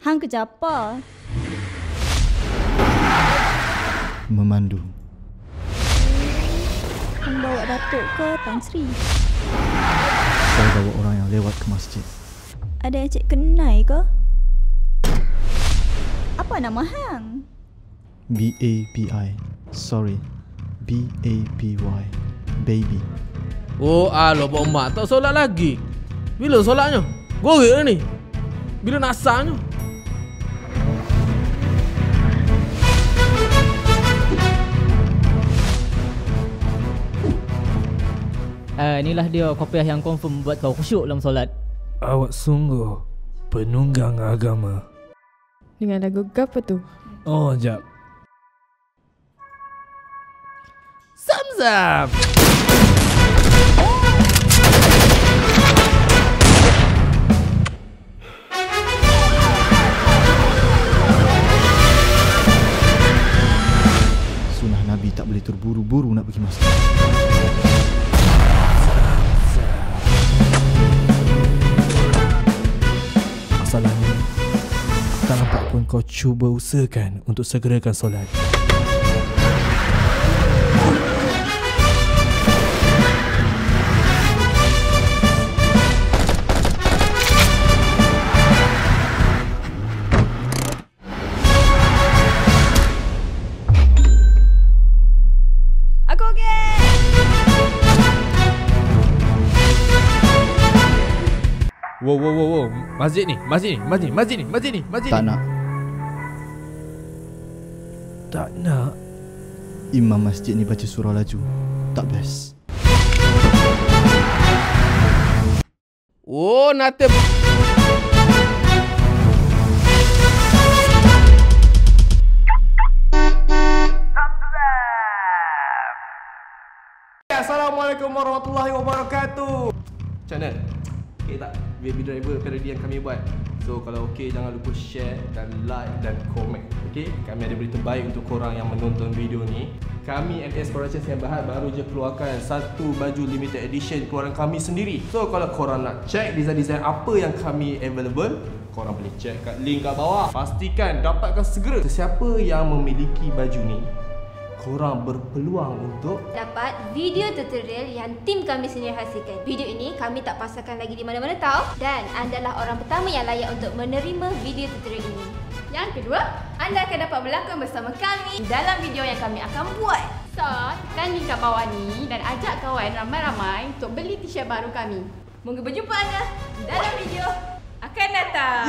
Hang kerja apa? Memandu. Hang bawa Datuk ke Tan Sri? Saya bawa orang yang lewat ke masjid. Ada yang cik kenal ke? Apa nama hang? B-A-B-I. Sorry. B-A-B-Y. Baby. Oh, alamak mak tak solat lagi. Bila solatnya? Gorek ni. Bila nak asarnya? Inilah dia kopiah yang confirm buat kau khusyuk dalam solat. Awak sungguh penunggang agama. Dengan lagu apa tu? Oh, jap. Zamzam. Sunnah Nabi tak boleh terburu-buru nak pergi masjid. Masalahnya, tak nampak pun kau cuba usahakan untuk segerakan solat. Aku okey. Wow. Masjid ni. Tak nak. Tak nak. Imam masjid ni baca surah laju. Tak best. Oh, nate. Assalamualaikum warahmatullahi wabarakatuh. Macam mana? Okay tak? Baby Driver parody yang kami buat. So kalau okey, jangan lupa share dan like dan komen. Okey, kami ada berita baik untuk korang yang menonton video ni. Kami NS Productions yang Berhad baru je keluarkan satu baju limited edition keluaran kami sendiri. So kalau korang nak check design-design apa yang kami available, korang boleh check kat link kat bawah. Pastikan dapatkan segera. Sesiapa yang memiliki baju ni, korang berpeluang untuk dapat video tutorial yang tim kami sendiri hasilkan. Video ini kami tak pasarkan lagi di mana-mana tau. Dan anda adalah orang pertama yang layak untuk menerima video tutorial ini. Yang kedua, anda akan dapat berlakon bersama kami dalam video yang kami akan buat. So, tekan link kat bawah ni dan ajak kawan ramai-ramai untuk beli t-shirt baru kami. Moga berjumpa anda dalam video akan datang.